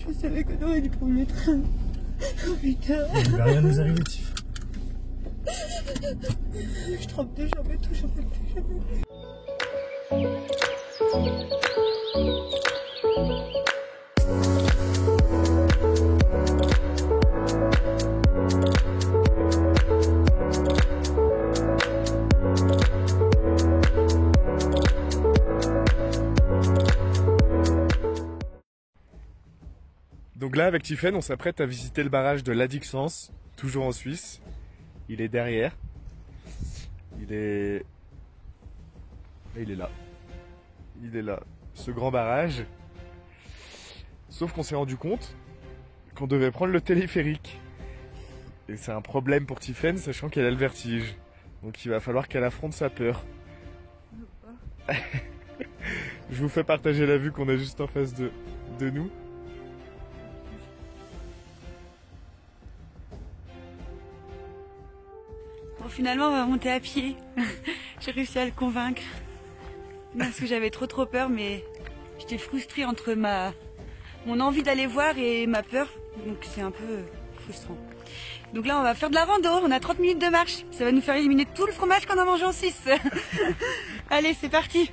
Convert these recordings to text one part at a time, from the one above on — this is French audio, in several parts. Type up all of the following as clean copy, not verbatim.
Je savais qu'on aurait dû prendre le train. Oh putain. Il va rien nous arriver, Tiff. Je trempe déjà, j'en peux plus. Donc là, avec Tiffen, on s'apprête à visiter le barrage de l'Adixence, toujours en Suisse. Il est derrière. Il est là. Il est là. Ce grand barrage. Sauf qu'on s'est rendu compte qu'on devait prendre le téléphérique. Et c'est un problème pour Tiffen, sachant qu'elle a le vertige. Donc il va falloir qu'elle affronte sa peur. Je vous fais partager la vue qu'on a juste en face de nous. Bon, finalement, on va monter à pied. J'ai réussi à le convaincre. Parce que j'avais trop peur, mais j'étais frustrée entre mon envie d'aller voir et ma peur. Donc c'est un peu frustrant. Donc là, on va faire de la rando. On a 30 minutes de marche. Ça va nous faire éliminer tout le fromage qu'on a mangé en Suisse. Allez, c'est parti.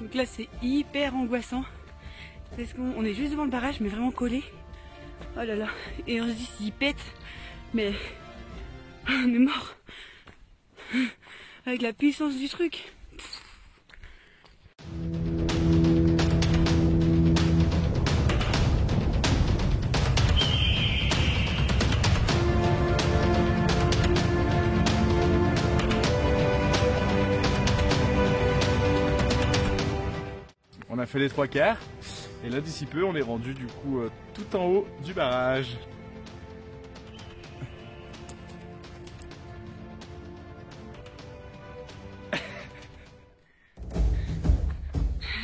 Donc là, c'est hyper angoissant. Parce qu'on est juste devant le barrage, mais vraiment collé. Oh là là. Et on se dit, s'il pète, mais on est mort. Avec la puissance du truc. On a fait les 3/4 et là d'ici peu on est rendu du coup tout en haut du barrage.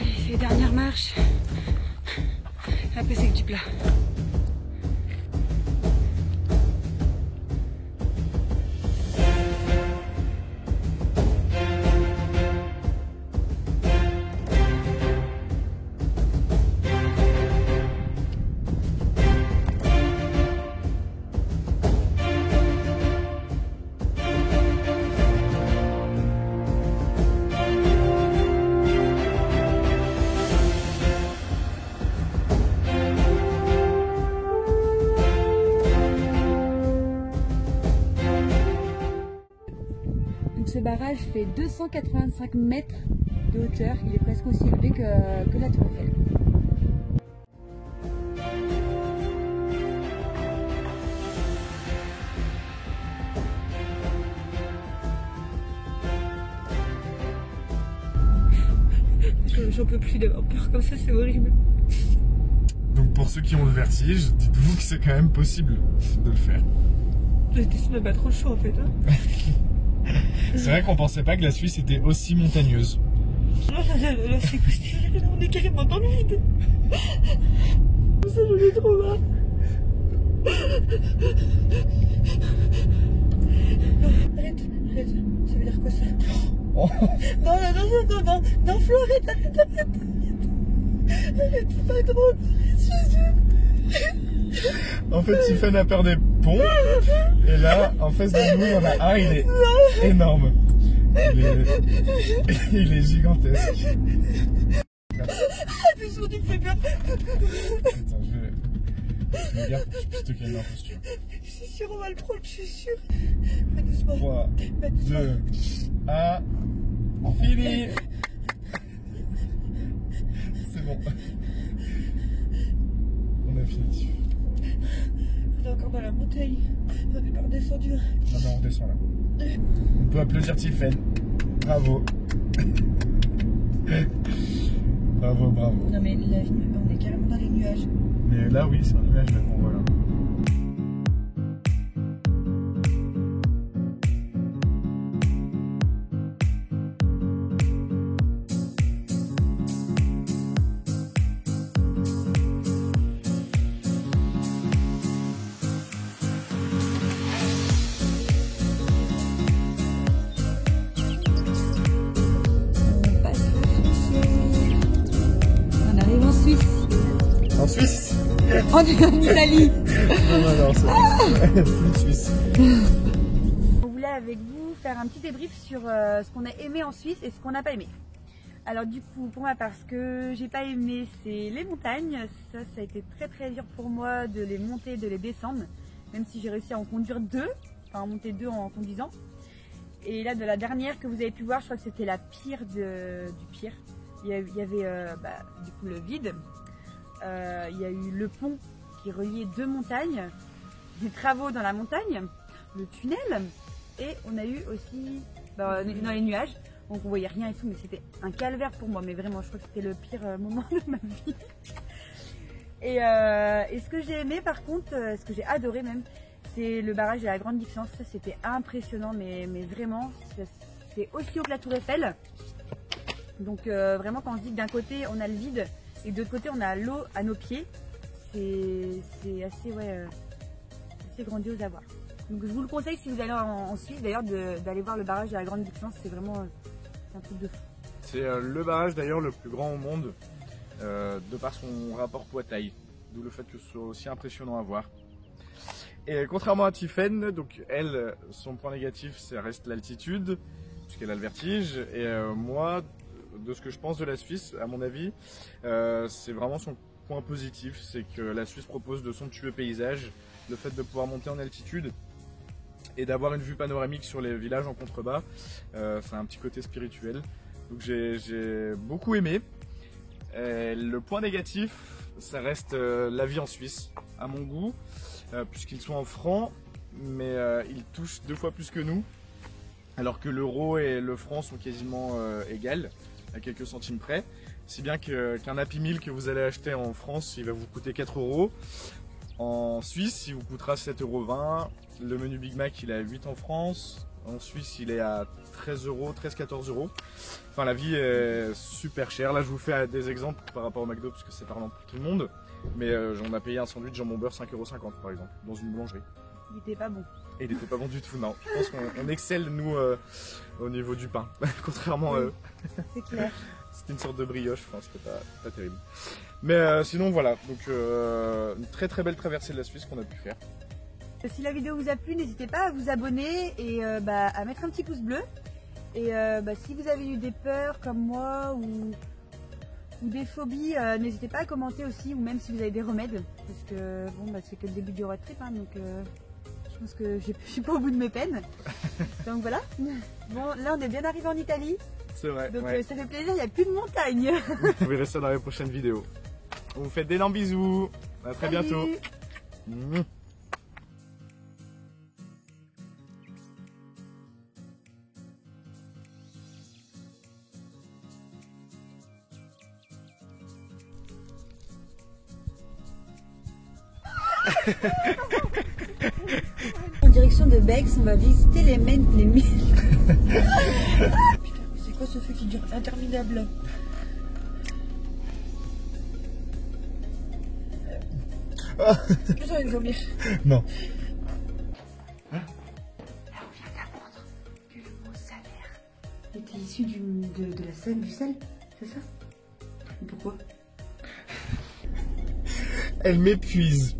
Allez, c'est les dernières marches. Après c'est que du plat. Ce barrage fait 285 mètres de hauteur, il est presque aussi élevé que la Tour Eiffel. J'en peux plus d'avoir peur comme ça, c'est horrible. Donc pour ceux qui ont le vertige, dites-vous que c'est quand même possible de le faire. J'ai décidé de pas trop chaud en fait. Hein. C'est vrai qu'on pensait pas que la Suisse était aussi montagneuse. Là c'est possible, on est carrément dans le vide. Ça j'en ai trop marre. Arrête, ça veut dire quoi ça? Oh. Non, Flo, arrête. Arrête, c'est pas drôle. En fait, Tiffen a peur des ponts. Et là, en face de nous, il y en a un, il est énorme. Il est gigantesque. Attention, tu me fais peur. Attends, je me garde pour que je puisse te calmer en posture. Je suis sûre, on va le prendre, je suis sûre. Pas doucement. 3, Pas doucement. 2, 1, fini. C'est bon. On a fini. On est encore dans la montagne. On n'est pas redescendu. Non, on redescend là. On peut applaudir Tiffen. Bravo. Bravo. Non mais là, on est carrément dans les nuages. Mais là, oui, c'est un nuage maintenant, voilà. Suisse. En Italie. Non, c'est plus Suisse. On voulait avec vous faire un petit débrief sur ce qu'on a aimé en Suisse et ce qu'on n'a pas aimé. Alors du coup, pour ma part, ce que j'ai pas aimé, c'est les montagnes. Ça a été très dur pour moi de les monter, de les descendre, même si j'ai réussi à en conduire 2, enfin en monter 2 en conduisant. Et là, de la dernière que vous avez pu voir, je crois que c'était la pire du pire. Il y avait du coup le vide. Il y a eu le pont qui reliait 2 montagnes, des travaux dans la montagne, le tunnel, et on a eu aussi dans les nuages. Donc on voyait rien et tout, mais c'était un calvaire pour moi. Mais vraiment, je crois que c'était le pire moment de ma vie. Et ce que j'ai aimé par contre, ce que j'ai adoré même, c'est le barrage de la Grande Dixence. Ça c'était impressionnant, mais vraiment, c'est aussi haut que la Tour Eiffel. Donc vraiment quand on se dit que d'un côté on a le vide et de l'autre côté on a l'eau à nos pieds, c'est assez grandiose à voir. Donc je vous le conseille si vous allez en Suisse d'ailleurs d'aller voir le barrage de la Grande Dixence, c'est vraiment un truc de fou. C'est le barrage d'ailleurs le plus grand au monde de par son rapport poids-taille, d'où le fait que ce soit aussi impressionnant à voir. Et contrairement à Tiffaine, donc elle, son point négatif, ça reste l'altitude, puisqu'elle a le vertige, et moi, de ce que je pense de la Suisse, à mon avis, c'est vraiment son point positif, c'est que la Suisse propose de somptueux paysages, le fait de pouvoir monter en altitude et d'avoir une vue panoramique sur les villages en contrebas, c'est un petit côté spirituel, donc j'ai beaucoup aimé. Et le point négatif, ça reste la vie en Suisse, à mon goût, puisqu'ils sont en francs, mais ils touchent 2 fois plus que nous, alors que l'euro et le franc sont quasiment égales, à quelques centimes près, si bien qu'un Happy Meal que vous allez acheter en France, il va vous coûter 4 €. En Suisse, il vous coûtera 7,20 €. Le menu Big Mac, il est à 8 en France. En Suisse, il est à 13 €, 13-14 €. Enfin, la vie est super chère. Là, je vous fais des exemples par rapport au McDo, parce que c'est parlant pour tout le monde. Mais on a payé un sandwich jambon beurre 5,50 € par exemple, dans une boulangerie. Il était pas bon. Et il n'était pas bon du tout, non. Je pense qu'on excelle, nous, au niveau du pain, contrairement à eux. C'est clair. C'était une sorte de brioche, enfin, c'était pas terrible. Mais sinon, voilà, donc une très belle traversée de la Suisse qu'on a pu faire. Si la vidéo vous a plu, n'hésitez pas à vous abonner et à mettre un petit pouce bleu. Et si vous avez eu des peurs comme moi ou des phobies, n'hésitez pas à commenter aussi, ou même si vous avez des remèdes. Parce que bon, c'est que le début du road trip, hein, donc je pense que je suis pas au bout de mes peines. Donc voilà. Bon, là on est bien arrivé en Italie. C'est vrai. Donc ouais. ça fait plaisir, il n'y a plus de montagne. Vous verrez ça dans les prochaines vidéos. On vous fait d'énormes bisous. À très Salut. bientôt. En direction de Bex, on va visiter les mines. Putain, c'est quoi ce feu qui dure interminable? J'ai envie de vomir. Non. Là, on vient d'apprendre que le mot salaire était issu de la scène du sel, c'est ça? Et pourquoi? Elle m'épuise.